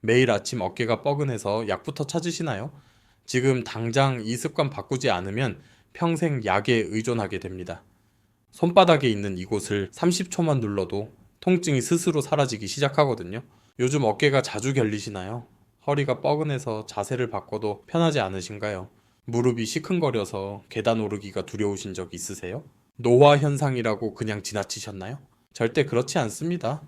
매일 아침 어깨가 뻐근해서 약부터 찾으시나요? 지금 당장 이 습관 바꾸지 않으면 평생 약에 의존하게 됩니다. 손바닥에 있는 이곳을 30초만 눌러도 통증이 스스로 사라지기 시작하거든요. 요즘 어깨가 자주 결리시나요? 허리가 뻐근해서 자세를 바꿔도 편하지 않으신가요? 무릎이 시큰거려서 계단 오르기가 두려우신 적 있으세요? 노화 현상이라고 그냥 지나치셨나요? 절대 그렇지 않습니다.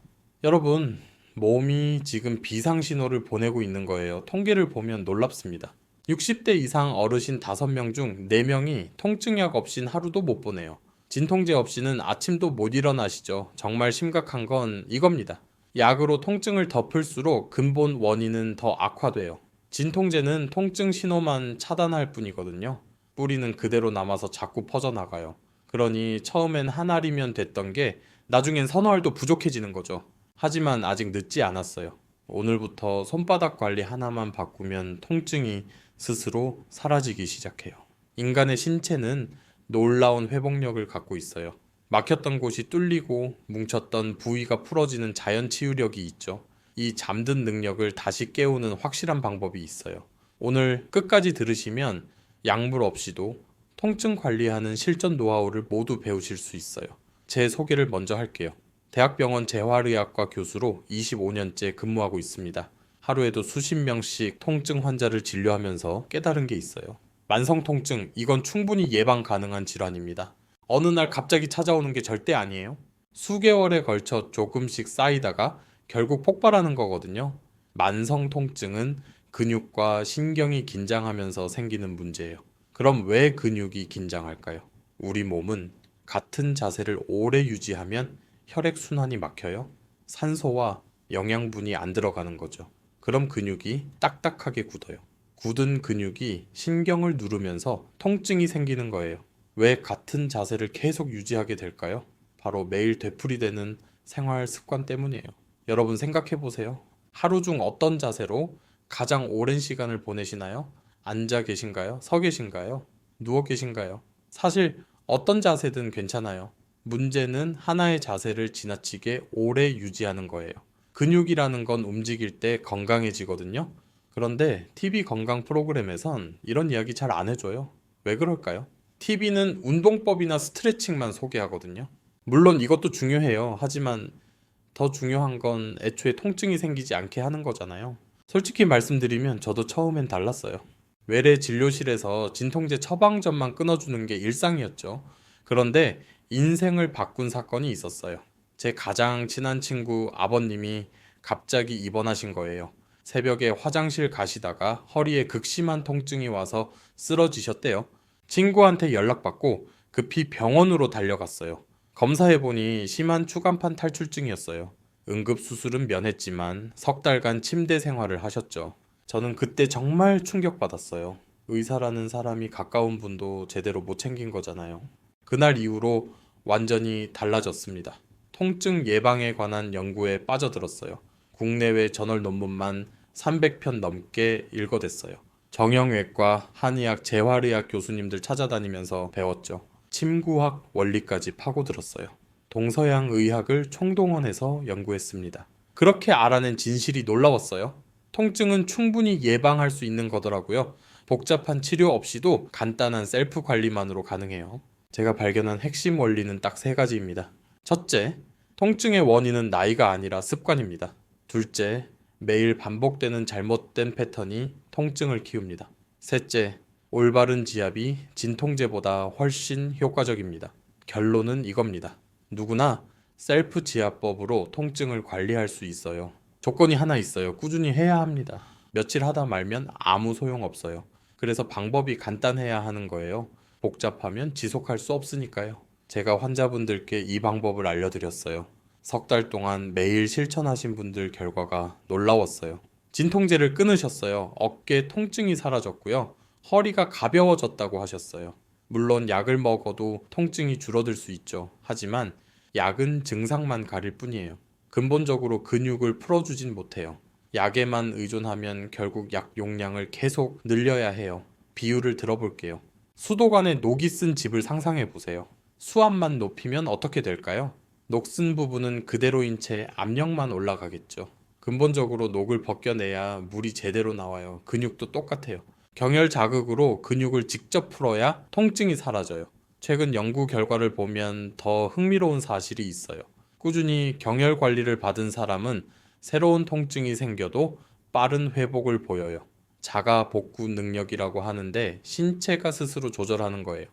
여러분, 몸이 지금 비상 신호를 보내고 있는 거예요. 통계를 보면 놀랍습니다. 60대 이상 어르신 5명 중 4명이 통증약 없인 하루도 못 보내요. 진통제 없이는 아침도 못 일어나시죠. 정말 심각한 건 이겁니다. 약으로 통증을 덮을수록 근본 원인은 더 악화돼요. 진통제는 통증 신호만 차단할 뿐이거든요. 뿌리는 그대로 남아서 자꾸 퍼져나가요. 그러니 처음엔 한 알이면 됐던 게 나중엔 서너 알도 부족해지는 거죠. 하지만 아직 늦지 않았어요. 오늘부터 손바닥 관리 하나만 바꾸면 통증이 스스로 사라지기 시작해요. 인간의 신체는 놀라운 회복력을 갖고 있어요. 막혔던 곳이 뚫리고 뭉쳤던 부위가 풀어지는 자연 치유력이 있죠. 이 잠든 능력을 다시 깨우는 확실한 방법이 있어요. 오늘 끝까지 들으시면 약물 없이도 통증 관리하는 실전 노하우를 모두 배우실 수 있어요. 제 소개를 먼저 할게요. 대학병원 재활의학과 교수로 25년째 근무하고 있습니다. 하루에도 수십 명씩 통증 환자를 진료하면서 깨달은 게 있어요. 만성 통증, 이건 충분히 예방 가능한 질환입니다. 어느 날 갑자기 찾아오는 게 절대 아니에요. 수개월에 걸쳐 조금씩 쌓이다가 결국 폭발하는 거거든요. 만성 통증은 근육과 신경이 긴장하면서 생기는 문제예요. 그럼 왜 근육이 긴장할까요? 우리 몸은 같은 자세를 오래 유지하면 혈액순환이 막혀요. 산소와 영양분이 안 들어가는 거죠. 그럼 근육이 딱딱하게 굳어요. 굳은 근육이 신경을 누르면서 통증이 생기는 거예요. 왜 같은 자세를 계속 유지하게 될까요? 바로 매일 되풀이되는 생활 습관 때문이에요. 여러분 생각해 보세요. 하루 중 어떤 자세로 가장 오랜 시간을 보내시나요? 앉아 계신가요? 서 계신가요? 누워 계신가요? 사실 어떤 자세든 괜찮아요. 문제는 하나의 자세를 지나치게 오래 유지하는 거예요. 근육이라는 건 움직일 때 건강해지거든요. 그런데 TV 건강 프로그램에선 이런 이야기 잘 안 해줘요. 왜 그럴까요? TV는 운동법이나 스트레칭만 소개하거든요. 물론 이것도 중요해요. 하지만 더 중요한 건 애초에 통증이 생기지 않게 하는 거잖아요. 솔직히 말씀드리면 저도 처음엔 달랐어요. 외래 진료실에서 진통제 처방전만 끊어주는 게 일상이었죠. 그런데 인생을 바꾼 사건이 있었어요. 제 가장 친한 친구 아버님이 갑자기 입원하신 거예요. 새벽에 화장실 가시다가 허리에 극심한 통증이 와서 쓰러지셨대요. 친구한테 연락받고 급히 병원으로 달려갔어요. 검사해보니 심한 추간판 탈출증이었어요. 응급수술은 면했지만 석 달간 침대 생활을 하셨죠. 저는 그때 정말 충격받았어요. 의사라는 사람이 가까운 분도 제대로 못 챙긴 거잖아요. 그날 이후로 완전히 달라졌습니다. 통증 예방에 관한 연구에 빠져들었어요. 국내외 저널 논문만 300편 넘게 읽어댔어요. 정형외과, 한의학, 재활의학 교수님들 찾아다니면서 배웠죠. 침구학 원리까지 파고들었어요. 동서양 의학을 총동원해서 연구했습니다. 그렇게 알아낸 진실이 놀라웠어요. 통증은 충분히 예방할 수 있는 거더라고요. 복잡한 치료 없이도 간단한 셀프 관리만으로 가능해요. 제가 발견한 핵심 원리는 딱 3가지입니다. 첫째, 통증의 원인은 나이가 아니라 습관입니다. 둘째, 매일 반복되는 잘못된 패턴이 통증을 키웁니다. 셋째, 올바른 지압이 진통제보다 훨씬 효과적입니다. 결론은 이겁니다. 누구나 셀프 지압법으로 통증을 관리할 수 있어요. 조건이 하나 있어요. 꾸준히 해야 합니다. 며칠 하다 말면 아무 소용 없어요. 그래서 방법이 간단해야 하는 거예요. 복잡하면 지속할 수 없으니까요. 제가 환자분들께 이 방법을 알려드렸어요. 석 달 동안 매일 실천하신 분들 결과가 놀라웠어요. 진통제를 끊으셨어요. 어깨 통증이 사라졌고요. 허리가 가벼워졌다고 하셨어요. 물론 약을 먹어도 통증이 줄어들 수 있죠. 하지만 약은 증상만 가릴 뿐이에요. 근본적으로 근육을 풀어주진 못해요. 약에만 의존하면 결국 약 용량을 계속 늘려야 해요. 비유를 들어볼게요. 수도관에 녹이 쓴 집을 상상해 보세요. 수압만 높이면 어떻게 될까요? 녹슨 부분은 그대로인 채 압력만 올라가겠죠. 근본적으로 녹을 벗겨내야 물이 제대로 나와요. 근육도 똑같아요. 경혈 자극으로 근육을 직접 풀어야 통증이 사라져요. 최근 연구 결과를 보면 더 흥미로운 사실이 있어요. 꾸준히 경혈 관리를 받은 사람은 새로운 통증이 생겨도 빠른 회복을 보여요. 자가 복구 능력이라고 하는데 신체가 스스로 조절하는 거예요.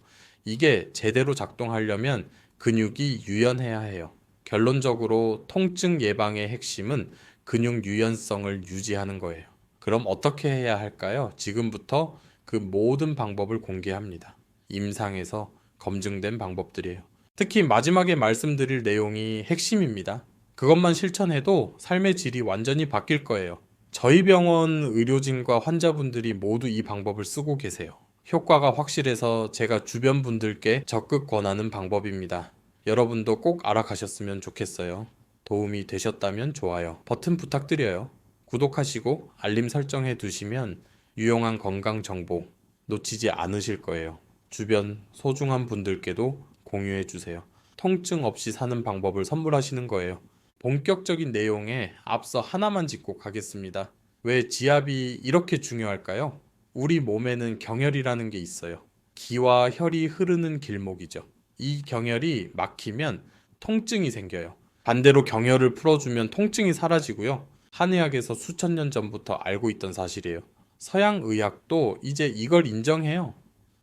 이게 제대로 작동하려면 근육이 유연해야 해요. 결론적으로 통증 예방의 핵심은 근육 유연성을 유지하는 거예요. 그럼 어떻게 해야 할까요? 지금부터 그 모든 방법을 공개합니다. 임상에서 검증된 방법들이에요. 특히 마지막에 말씀드릴 내용이 핵심입니다. 그것만 실천해도 삶의 질이 완전히 바뀔 거예요. 저희 병원 의료진과 환자분들이 모두 이 방법을 쓰고 계세요. 효과가 확실해서 제가 주변 분들께 적극 권하는 방법입니다. 여러분도 꼭 알아가셨으면 좋겠어요. 도움이 되셨다면 좋아요. 버튼 부탁드려요. 구독하시고 알림 설정해 두시면 유용한 건강 정보 놓치지 않으실 거예요. 주변 소중한 분들께도 공유해 주세요. 통증 없이 사는 방법을 선물하시는 거예요. 본격적인 내용에 앞서 하나만 짚고 가겠습니다. 왜 지압이 이렇게 중요할까요? 우리 몸에는 경혈이라는 게 있어요. 기와 혈이 흐르는 길목이죠. 이 경혈이 막히면 통증이 생겨요. 반대로 경혈을 풀어주면 통증이 사라지고요. 한의학에서 수천 년 전부터 알고 있던 사실이에요. 서양 의학도 이제 이걸 인정해요.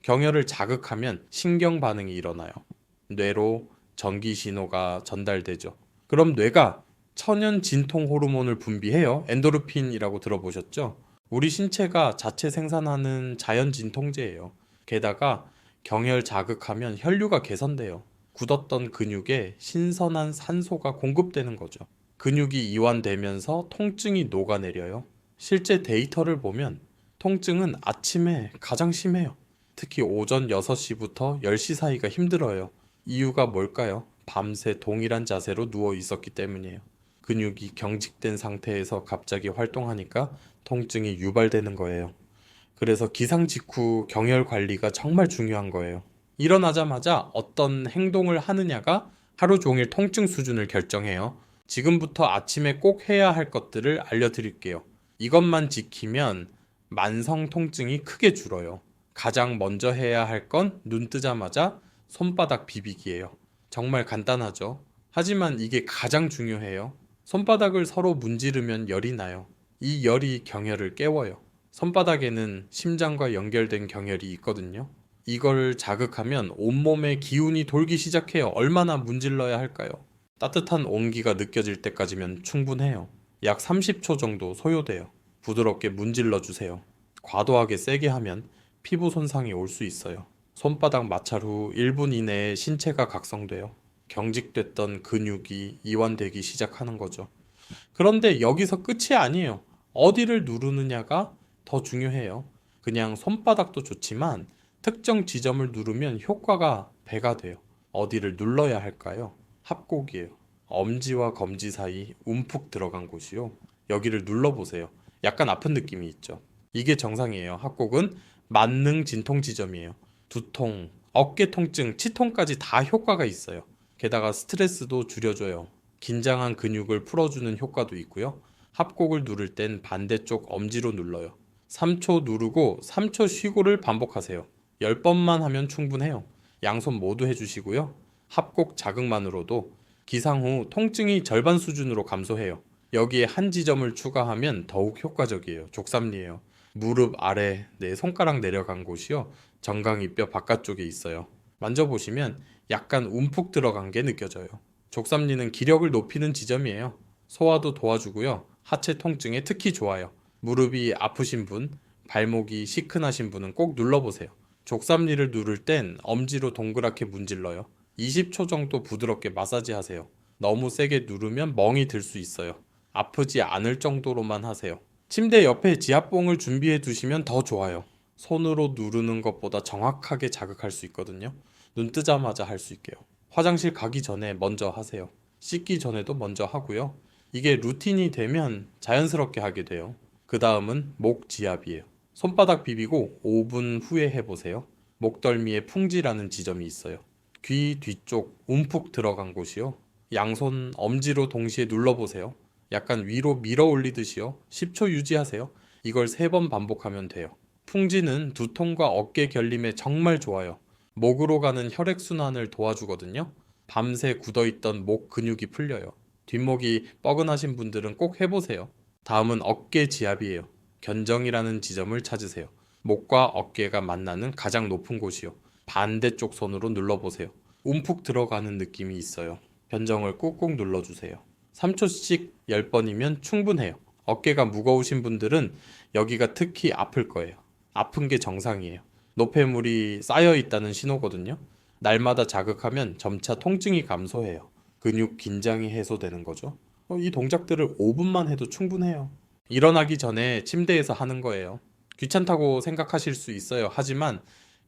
경혈을 자극하면 신경 반응이 일어나요. 뇌로 전기 신호가 전달되죠. 그럼 뇌가 천연 진통 호르몬을 분비해요. 엔도르핀이라고 들어보셨죠? 우리 신체가 자체 생산하는 자연 진통제예요. 게다가 경혈 자극하면 혈류가 개선돼요. 굳었던 근육에 신선한 산소가 공급되는 거죠. 근육이 이완되면서 통증이 녹아내려요. 실제 데이터를 보면 통증은 아침에 가장 심해요. 특히 오전 6시부터 10시 사이가 힘들어요. 이유가 뭘까요? 밤새 동일한 자세로 누워 있었기 때문이에요. 근육이 경직된 상태에서 갑자기 활동하니까 통증이 유발되는 거예요. 그래서 기상 직후 경혈 관리가 정말 중요한 거예요. 일어나자마자 어떤 행동을 하느냐가 하루 종일 통증 수준을 결정해요. 지금부터 아침에 꼭 해야 할 것들을 알려드릴게요. 이것만 지키면 만성 통증이 크게 줄어요. 가장 먼저 해야 할 건 눈 뜨자마자 손바닥 비비기예요. 정말 간단하죠? 하지만 이게 가장 중요해요. 손바닥을 서로 문지르면 열이 나요. 이 열이 경혈을 깨워요. 손바닥에는 심장과 연결된 경혈이 있거든요. 이걸 자극하면 온몸에 기운이 돌기 시작해요. 얼마나 문질러야 할까요? 따뜻한 온기가 느껴질 때까지면 충분해요. 약 30초 정도 소요돼요. 부드럽게 문질러 주세요. 과도하게 세게 하면 피부 손상이 올 수 있어요. 손바닥 마찰 후 1분 이내에 신체가 각성돼요. 경직됐던 근육이 이완되기 시작하는 거죠. 그런데 여기서 끝이 아니에요. 어디를 누르느냐가 더 중요해요. 그냥 손바닥도 좋지만 특정 지점을 누르면 효과가 배가 돼요. 어디를 눌러야 할까요? 합곡이에요. 엄지와 검지 사이 움푹 들어간 곳이요. 여기를 눌러보세요. 약간 아픈 느낌이 있죠. 이게 정상이에요. 합곡은 만능 진통 지점이에요. 두통, 어깨 통증, 치통까지 다 효과가 있어요. 게다가 스트레스도 줄여줘요. 긴장한 근육을 풀어주는 효과도 있고요. 합곡을 누를 땐 반대쪽 엄지로 눌러요. 3초 누르고 3초 쉬고를 반복하세요. 10번만 하면 충분해요. 양손 모두 해주시고요. 합곡 자극만으로도 기상 후 통증이 절반 수준으로 감소해요. 여기에 한 지점을 추가하면 더욱 효과적이에요. 족삼리예요. 무릎 아래 내 손가락 내려간 곳이요. 정강이뼈 바깥쪽에 있어요. 만져보시면 약간 움푹 들어간 게 느껴져요. 족삼리는 기력을 높이는 지점이에요. 소화도 도와주고요. 하체 통증에 특히 좋아요. 무릎이 아프신 분, 발목이 시큰하신 분은 꼭 눌러보세요. 족삼리를 누를 땐 엄지로 동그랗게 문질러요. 20초 정도 부드럽게 마사지 하세요. 너무 세게 누르면 멍이 들 수 있어요. 아프지 않을 정도로만 하세요. 침대 옆에 지압봉을 준비해 두시면 더 좋아요. 손으로 누르는 것보다 정확하게 자극할 수 있거든요. 눈 뜨자마자 할 수 있게요. 화장실 가기 전에 먼저 하세요. 씻기 전에도 먼저 하고요. 이게 루틴이 되면 자연스럽게 하게 돼요. 그 다음은 목 지압이에요. 손바닥 비비고 5분 후에 해보세요. 목덜미에 풍지라는 지점이 있어요. 귀 뒤쪽 움푹 들어간 곳이요. 양손 엄지로 동시에 눌러보세요. 약간 위로 밀어 올리듯이요. 10초 유지하세요. 이걸 3번 반복하면 돼요. 풍지는 두통과 어깨 결림에 정말 좋아요. 목으로 가는 혈액순환을 도와주거든요. 밤새 굳어있던 목 근육이 풀려요. 뒷목이 뻐근하신 분들은 꼭 해보세요. 다음은 어깨 지압이에요. 견정이라는 지점을 찾으세요. 목과 어깨가 만나는 가장 높은 곳이요. 반대쪽 손으로 눌러보세요. 움푹 들어가는 느낌이 있어요. 견정을 꾹꾹 눌러주세요. 3초씩 10번이면 충분해요. 어깨가 무거우신 분들은 여기가 특히 아플 거예요. 아픈 게 정상이에요. 노폐물이 쌓여 있다는 신호거든요. 날마다 자극하면 점차 통증이 감소해요. 근육 긴장이 해소되는 거죠. 이 동작들을 5분만 해도 충분해요. 일어나기 전에 침대에서 하는 거예요. 귀찮다고 생각하실 수 있어요. 하지만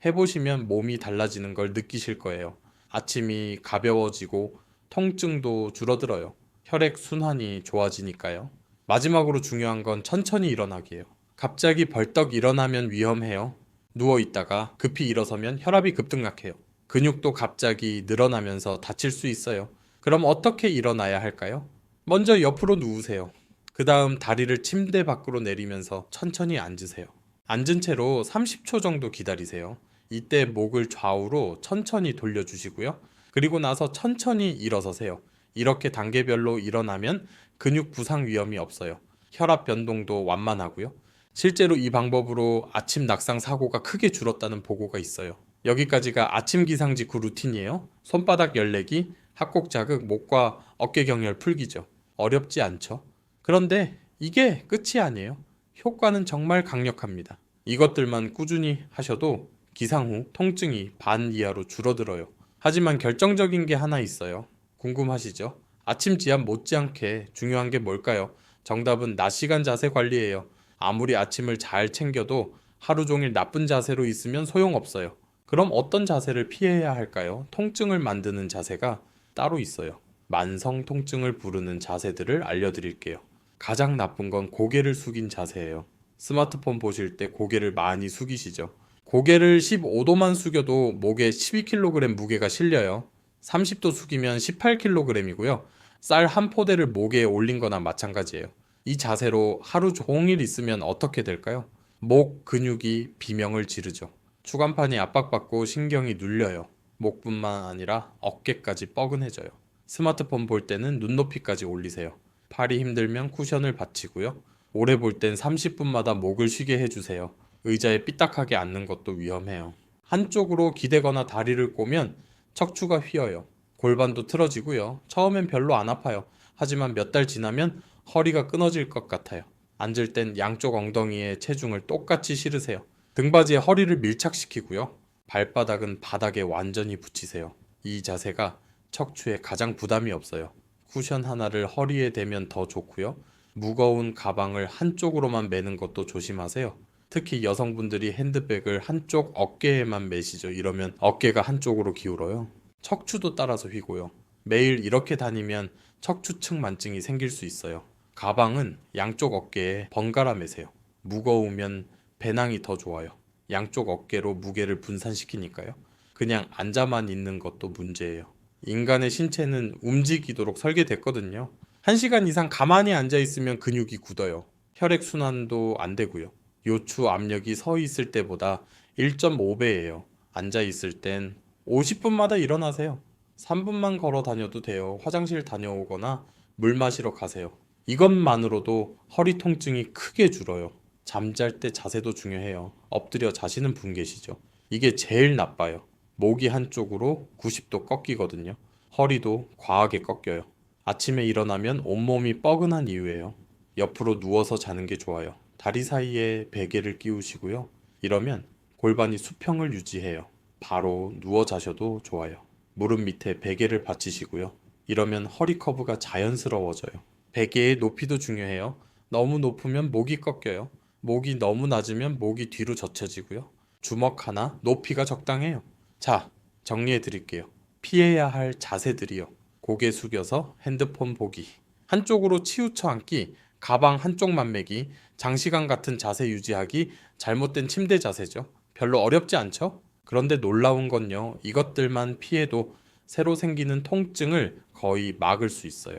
해보시면 몸이 달라지는 걸 느끼실 거예요. 아침이 가벼워지고 통증도 줄어들어요. 혈액 순환이 좋아지니까요. 마지막으로 중요한 건 천천히 일어나기예요. 갑자기 벌떡 일어나면 위험해요. 누워 있다가 급히 일어서면 혈압이 급등락해요. 근육도 갑자기 늘어나면서 다칠 수 있어요. 그럼 어떻게 일어나야 할까요? 먼저 옆으로 누우세요. 그 다음 다리를 침대 밖으로 내리면서 천천히 앉으세요. 앉은 채로 30초 정도 기다리세요. 이때 목을 좌우로 천천히 돌려주시고요. 그리고 나서 천천히 일어서세요. 이렇게 단계별로 일어나면 근육 부상 위험이 없어요. 혈압 변동도 완만하고요. 실제로 이 방법으로 아침 낙상 사고가 크게 줄었다는 보고가 있어요. 여기까지가 아침 기상 직후 루틴이에요. 손바닥 열내기, 합곡 자극, 목과 어깨 경련 풀기죠. 어렵지 않죠? 그런데 이게 끝이 아니에요. 효과는 정말 강력합니다. 이것들만 꾸준히 하셔도 기상 후 통증이 반 이하로 줄어들어요. 하지만 결정적인 게 하나 있어요. 궁금하시죠? 아침 지압 못지않게 중요한 게 뭘까요? 정답은 낮 시간 자세 관리예요. 아무리 아침을 잘 챙겨도 하루 종일 나쁜 자세로 있으면 소용없어요. 그럼 어떤 자세를 피해야 할까요? 통증을 만드는 자세가 따로 있어요. 만성 통증을 부르는 자세들을 알려드릴게요. 가장 나쁜 건 고개를 숙인 자세예요. 스마트폰 보실 때 고개를 많이 숙이시죠? 고개를 15도만 숙여도 목에 12kg 무게가 실려요. 30도 숙이면 18kg이고요. 쌀 한 포대를 목에 올린 거나 마찬가지예요. 이 자세로 하루 종일 있으면 어떻게 될까요? 목 근육이 비명을 지르죠. 추간판이 압박받고 신경이 눌려요. 목뿐만 아니라 어깨까지 뻐근해져요. 스마트폰 볼 때는 눈높이까지 올리세요. 팔이 힘들면 쿠션을 받치고요. 오래 볼 땐 30분마다 목을 쉬게 해주세요. 의자에 삐딱하게 앉는 것도 위험해요. 한쪽으로 기대거나 다리를 꼬면 척추가 휘어요. 골반도 틀어지고요. 처음엔 별로 안 아파요. 하지만 몇 달 지나면 허리가 끊어질 것 같아요. 앉을 땐 양쪽 엉덩이에 체중을 똑같이 실으세요. 등받이에 허리를 밀착시키고요. 발바닥은 바닥에 완전히 붙이세요. 이 자세가 척추에 가장 부담이 없어요. 쿠션 하나를 허리에 대면 더 좋고요. 무거운 가방을 한쪽으로만 매는 것도 조심하세요. 특히 여성분들이 핸드백을 한쪽 어깨에만 매시죠. 이러면 어깨가 한쪽으로 기울어요. 척추도 따라서 휘고요. 매일 이렇게 다니면 척추층 만증이 생길 수 있어요. 가방은 양쪽 어깨에 번갈아 매세요. 무거우면 배낭이 더 좋아요. 양쪽 어깨로 무게를 분산시키니까요. 그냥 앉아만 있는 것도 문제예요. 인간의 신체는 움직이도록 설계됐거든요. 1시간 이상 가만히 앉아 있으면 근육이 굳어요. 혈액순환도 안 되고요. 요추 압력이 서 있을 때보다 1.5배예요. 앉아 있을 땐 50분마다 일어나세요. 3분만 걸어 다녀도 돼요. 화장실 다녀오거나 물 마시러 가세요. 이것만으로도 허리 통증이 크게 줄어요. 잠잘 때 자세도 중요해요. 엎드려 자시는 분 계시죠? 이게 제일 나빠요. 목이 한쪽으로 90도 꺾이거든요. 허리도 과하게 꺾여요. 아침에 일어나면 온몸이 뻐근한 이유예요. 옆으로 누워서 자는 게 좋아요. 다리 사이에 베개를 끼우시고요. 이러면 골반이 수평을 유지해요. 바로 누워 자셔도 좋아요. 무릎 밑에 베개를 받치시고요. 이러면 허리 커브가 자연스러워져요. 베개의 높이도 중요해요. 너무 높으면 목이 꺾여요. 목이 너무 낮으면 목이 뒤로 젖혀지고요. 주먹 하나, 높이가 적당해요. 자, 정리해 드릴게요. 피해야 할 자세들이요. 고개 숙여서 핸드폰 보기, 한쪽으로 치우쳐 앉기, 가방 한쪽만 매기, 장시간 같은 자세 유지하기, 잘못된 침대 자세죠. 별로 어렵지 않죠? 그런데 놀라운 건요. 이것들만 피해도 새로 생기는 통증을 거의 막을 수 있어요.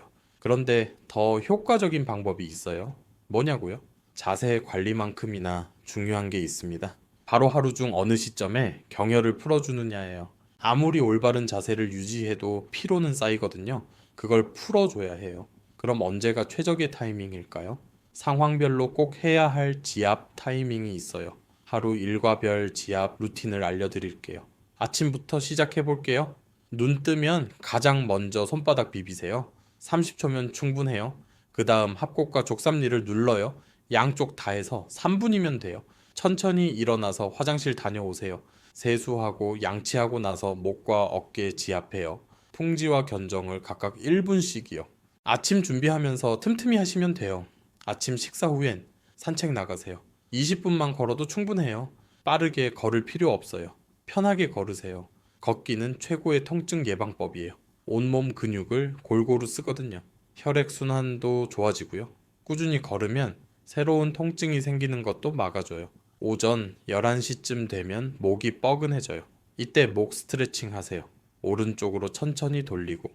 그런데 더 효과적인 방법이 있어요. 뭐냐고요? 자세 관리만큼이나 중요한 게 있습니다. 바로 하루 중 어느 시점에 경혈을 풀어주느냐예요. 아무리 올바른 자세를 유지해도 피로는 쌓이거든요. 그걸 풀어줘야 해요. 그럼 언제가 최적의 타이밍일까요? 상황별로 꼭 해야 할 지압 타이밍이 있어요. 하루 일과별 지압 루틴을 알려드릴게요. 아침부터 시작해 볼게요. 눈 뜨면 가장 먼저 손바닥 비비세요. 30초면 충분해요. 그 다음 합곡과 족삼리를 눌러요. 양쪽 다 해서 3분이면 돼요. 천천히 일어나서 화장실 다녀오세요. 세수하고 양치하고 나서 목과 어깨 지압해요. 풍지와 견정을 각각 1분씩이요. 아침 준비하면서 틈틈이 하시면 돼요. 아침 식사 후엔 산책 나가세요. 20분만 걸어도 충분해요. 빠르게 걸을 필요 없어요. 편하게 걸으세요. 걷기는 최고의 통증 예방법이에요. 온몸 근육을 골고루 쓰거든요. 혈액순환도 좋아지고요. 꾸준히 걸으면 새로운 통증이 생기는 것도 막아줘요. 오전 11시쯤 되면 목이 뻐근해져요. 이때 목 스트레칭 하세요. 오른쪽으로 천천히 돌리고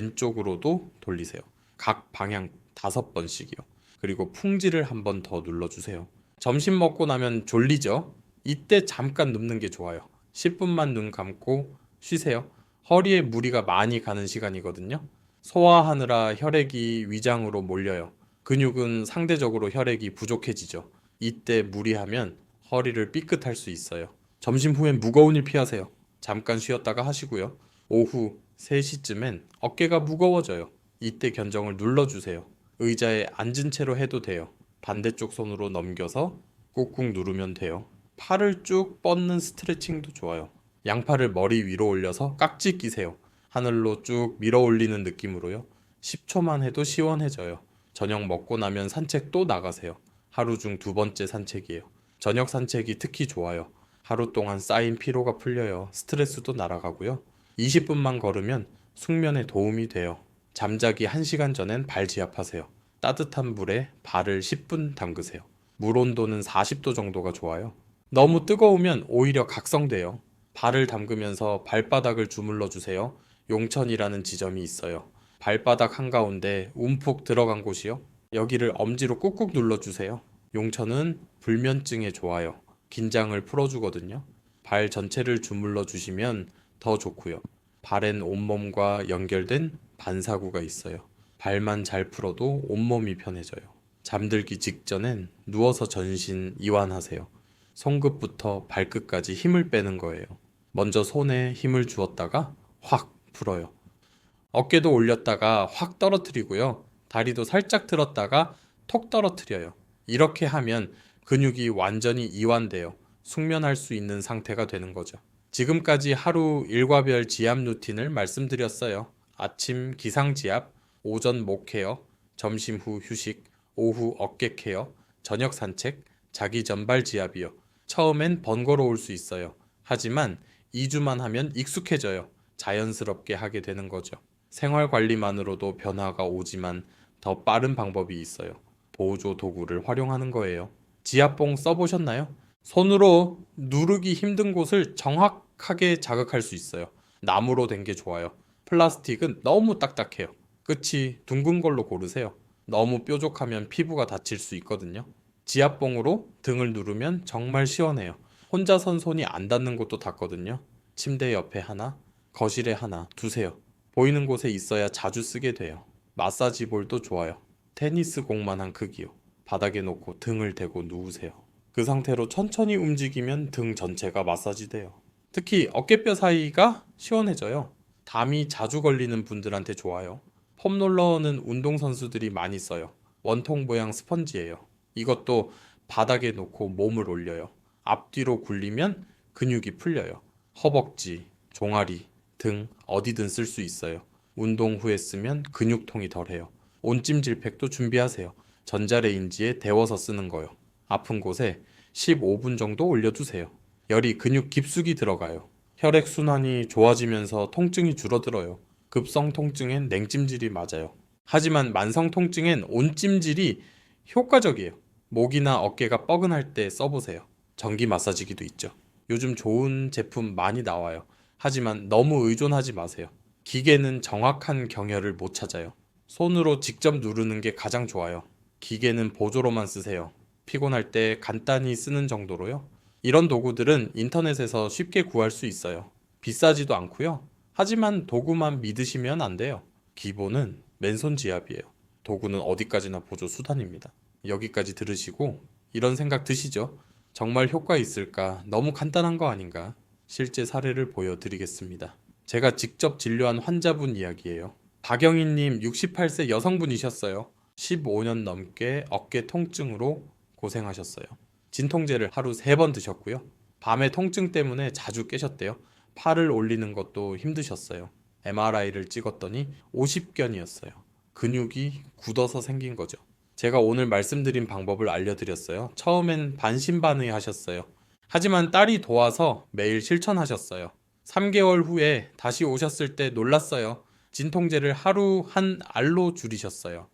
왼쪽으로도 돌리세요. 각 방향 5번씩이요. 그리고 풍지를 한 번 더 눌러주세요. 점심 먹고 나면 졸리죠? 이때 잠깐 눕는 게 좋아요. 10분만 눈 감고 쉬세요. 허리에 무리가 많이 가는 시간이거든요. 소화하느라 혈액이 위장으로 몰려요. 근육은 상대적으로 혈액이 부족해지죠. 이때 무리하면 허리를 삐끗할 수 있어요. 점심 후엔 무거운 일 피하세요. 잠깐 쉬었다가 하시고요. 오후 3시쯤엔 어깨가 무거워져요. 이때 견정을 눌러주세요. 의자에 앉은 채로 해도 돼요. 반대쪽 손으로 넘겨서 꾹꾹 누르면 돼요. 팔을 쭉 뻗는 스트레칭도 좋아요. 양팔을 머리 위로 올려서 깍지 끼세요. 하늘로 쭉 밀어 올리는 느낌으로요. 10초만 해도 시원해져요. 저녁 먹고 나면 산책 또 나가세요. 하루 중 2번째 산책이에요. 저녁 산책이 특히 좋아요. 하루 동안 쌓인 피로가 풀려요. 스트레스도 날아가고요. 20분만 걸으면 숙면에 도움이 돼요. 잠자기 1시간 전엔 발 지압하세요. 따뜻한 물에 발을 10분 담그세요. 물 온도는 40도 정도가 좋아요. 너무 뜨거우면 오히려 각성돼요. 발을 담그면서 발바닥을 주물러 주세요. 용천이라는 지점이 있어요. 발바닥 한가운데 움푹 들어간 곳이요. 여기를 엄지로 꾹꾹 눌러주세요. 용천은 불면증에 좋아요. 긴장을 풀어주거든요. 발 전체를 주물러 주시면 더 좋고요. 발엔 온몸과 연결된 반사구가 있어요. 발만 잘 풀어도 온몸이 편해져요. 잠들기 직전엔 누워서 전신 이완하세요. 손끝부터 발끝까지 힘을 빼는 거예요. 먼저 손에 힘을 주었다가 확 풀어요. 어깨도 올렸다가 확 떨어뜨리고요. 다리도 살짝 들었다가 톡 떨어뜨려요. 이렇게 하면 근육이 완전히 이완돼요. 숙면할 수 있는 상태가 되는 거죠. 지금까지 하루 일과별 지압 루틴을 말씀드렸어요. 아침 기상 지압, 오전 목 케어, 점심 후 휴식, 오후 어깨 케어, 저녁 산책, 자기 전발 지압이요. 처음엔 번거로울 수 있어요. 하지만 2주만 하면 익숙해져요. 자연스럽게 하게 되는 거죠. 생활 관리만으로도 변화가 오지만 더 빠른 방법이 있어요. 보조 도구를 활용하는 거예요. 지압봉 써보셨나요? 손으로 누르기 힘든 곳을 정확하게 자극할 수 있어요. 나무로 된 게 좋아요. 플라스틱은 너무 딱딱해요. 끝이 둥근 걸로 고르세요. 너무 뾰족하면 피부가 다칠 수 있거든요. 지압봉으로 등을 누르면 정말 시원해요. 혼자 선 손이 안 닿는 곳도 닿거든요. 침대 옆에 하나, 거실에 하나 두세요. 보이는 곳에 있어야 자주 쓰게 돼요. 마사지 볼도 좋아요. 테니스 공만한 크기요. 바닥에 놓고 등을 대고 누우세요. 그 상태로 천천히 움직이면 등 전체가 마사지 돼요. 특히 어깨뼈 사이가 시원해져요. 담이 자주 걸리는 분들한테 좋아요. 폼롤러는 운동선수들이 많이 써요. 원통 모양 스펀지예요. 이것도 바닥에 놓고 몸을 올려요. 앞뒤로 굴리면 근육이 풀려요. 허벅지, 종아리, 등 어디든 쓸 수 있어요. 운동 후에 쓰면 근육통이 덜해요. 온찜질팩도 준비하세요. 전자레인지에 데워서 쓰는 거요. 아픈 곳에 15분 정도 올려두세요. 열이 근육 깊숙이 들어가요. 혈액순환이 좋아지면서 통증이 줄어들어요. 급성 통증엔 냉찜질이 맞아요. 하지만 만성 통증엔 온찜질이 효과적이에요. 목이나 어깨가 뻐근할 때 써보세요. 전기 마사지기도 있죠. 요즘 좋은 제품 많이 나와요. 하지만 너무 의존하지 마세요. 기계는 정확한 경혈을 못 찾아요. 손으로 직접 누르는 게 가장 좋아요. 기계는 보조로만 쓰세요. 피곤할 때 간단히 쓰는 정도로요. 이런 도구들은 인터넷에서 쉽게 구할 수 있어요. 비싸지도 않고요. 하지만 도구만 믿으시면 안 돼요. 기본은 맨손 지압이에요. 도구는 어디까지나 보조 수단입니다. 여기까지 들으시고 이런 생각 드시죠? 정말 효과 있을까? 너무 간단한 거 아닌가? 실제 사례를 보여드리겠습니다. 제가 직접 진료한 환자분 이야기예요. 박영희님 68세 여성분이셨어요. 15년 넘게 어깨 통증으로 고생하셨어요. 진통제를 하루 3번 드셨고요. 밤에 통증 때문에 자주 깨셨대요. 팔을 올리는 것도 힘드셨어요. MRI를 찍었더니 50견이었어요. 근육이 굳어서 생긴 거죠. 제가 오늘 말씀드린 방법을 알려드렸어요. 처음엔 반신반의 하셨어요. 하지만 딸이 도와서 매일 실천하셨어요. 3개월 후에 다시 오셨을 때 놀랐어요. 진통제를 하루 한 알로 줄이셨어요.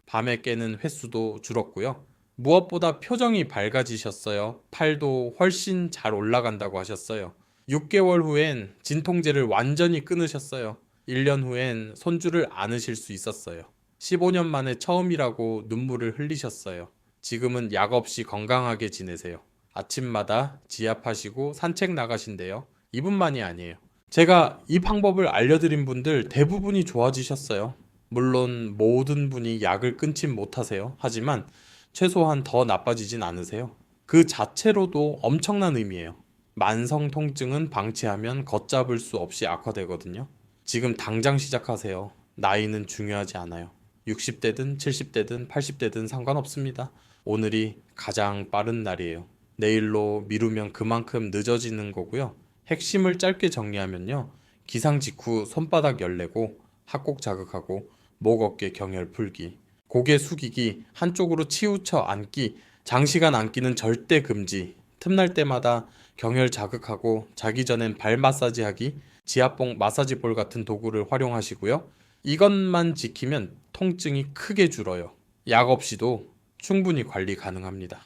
밤에 깨는 횟수도 줄었고요. 무엇보다 표정이 밝아지셨어요. 팔도 훨씬 잘 올라간다고 하셨어요. 6개월 후엔 진통제를 완전히 끊으셨어요. 1년 후엔 손주를 안으실 수 있었어요. 15년 만에 처음이라고 눈물을 흘리셨어요. 지금은 약 없이 건강하게 지내세요. 아침마다 지압하시고 산책 나가신대요. 이분만이 아니에요. 제가 이 방법을 알려드린 분들 대부분이 좋아지셨어요. 물론 모든 분이 약을 끊진 못하세요. 하지만 최소한 더 나빠지진 않으세요. 그 자체로도 엄청난 의미예요. 만성 통증은 방치하면 걷잡을 수 없이 악화되거든요. 지금 당장 시작하세요. 나이는 중요하지 않아요. 60대든 70대든 80대든 상관없습니다. 오늘이 가장 빠른 날이에요. 내일로 미루면 그만큼 늦어지는 거고요. 핵심을 짧게 정리하면요. 기상 직후 손바닥 열내고 합곡 자극하고 목 어깨 경혈 풀기, 고개 숙이기, 한쪽으로 치우쳐 앉기, 장시간 앉기는 절대 금지. 틈날 때마다 경혈 자극하고 자기 전엔 발 마사지 하기, 지압봉 마사지볼 같은 도구를 활용하시고요. 이것만 지키면 통증이 크게 줄어요. 약 없이도 충분히 관리 가능합니다.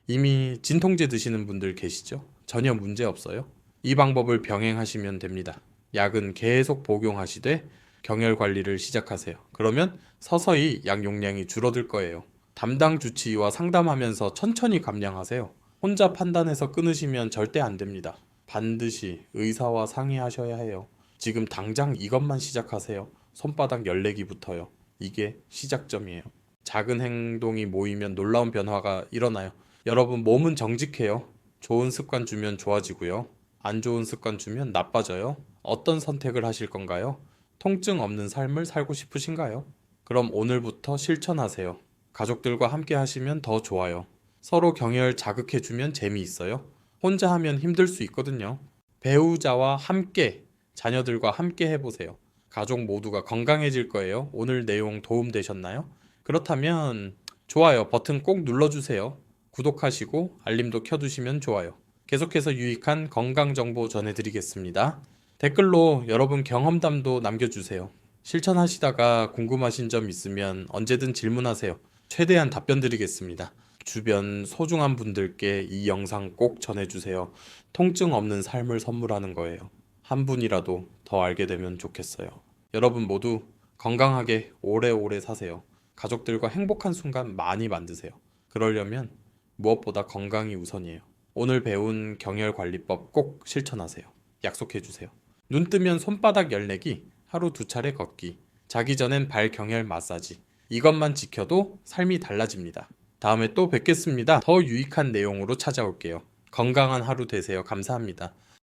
이미 진통제 드시는 분들 계시죠? 전혀 문제 없어요. 이 방법을 병행하시면 됩니다. 약은 계속 복용하시되 경혈 관리를 시작하세요. 그러면 서서히 약 용량이 줄어들 거예요. 담당 주치의와 상담하면서 천천히 감량하세요. 혼자 판단해서 끊으시면 절대 안 됩니다. 반드시 의사와 상의하셔야 해요. 지금 당장 이것만 시작하세요. 손바닥 열내기부터요. 이게 시작점이에요. 작은 행동이 모이면 놀라운 변화가 일어나요. 여러분 몸은 정직해요. 좋은 습관 주면 좋아지고요. 안 좋은 습관 주면 나빠져요. 어떤 선택을 하실 건가요? 통증 없는 삶을 살고 싶으신가요? 그럼 오늘부터 실천하세요. 가족들과 함께 하시면 더 좋아요. 서로 경혈 자극해주면 재미있어요. 혼자 하면 힘들 수 있거든요. 배우자와 함께, 자녀들과 함께 해보세요. 가족 모두가 건강해질 거예요. 오늘 내용 도움되셨나요? 그렇다면 좋아요 버튼 꼭 눌러주세요. 구독하시고 알림도 켜두시면 좋아요. 계속해서 유익한 건강 정보 전해드리겠습니다. 댓글로 여러분 경험담도 남겨주세요. 실천하시다가 궁금하신 점 있으면 언제든 질문하세요. 최대한 답변 드리겠습니다. 주변 소중한 분들께 이 영상 꼭 전해주세요. 통증 없는 삶을 선물하는 거예요. 한 분이라도 더 알게 되면 좋겠어요. 여러분 모두 건강하게 오래오래 사세요. 가족들과 행복한 순간 많이 만드세요. 그러려면 무엇보다 건강이 우선이에요. 오늘 배운 경혈관리법 꼭 실천하세요. 약속해주세요. 눈 뜨면 손바닥 열내기, 하루 2차례 걷기, 자기 전엔 발 경혈 마사지. 이것만 지켜도 삶이 달라집니다. 다음에 또 뵙겠습니다. 더 유익한 내용으로 찾아올게요. 건강한 하루 되세요. 감사합니다.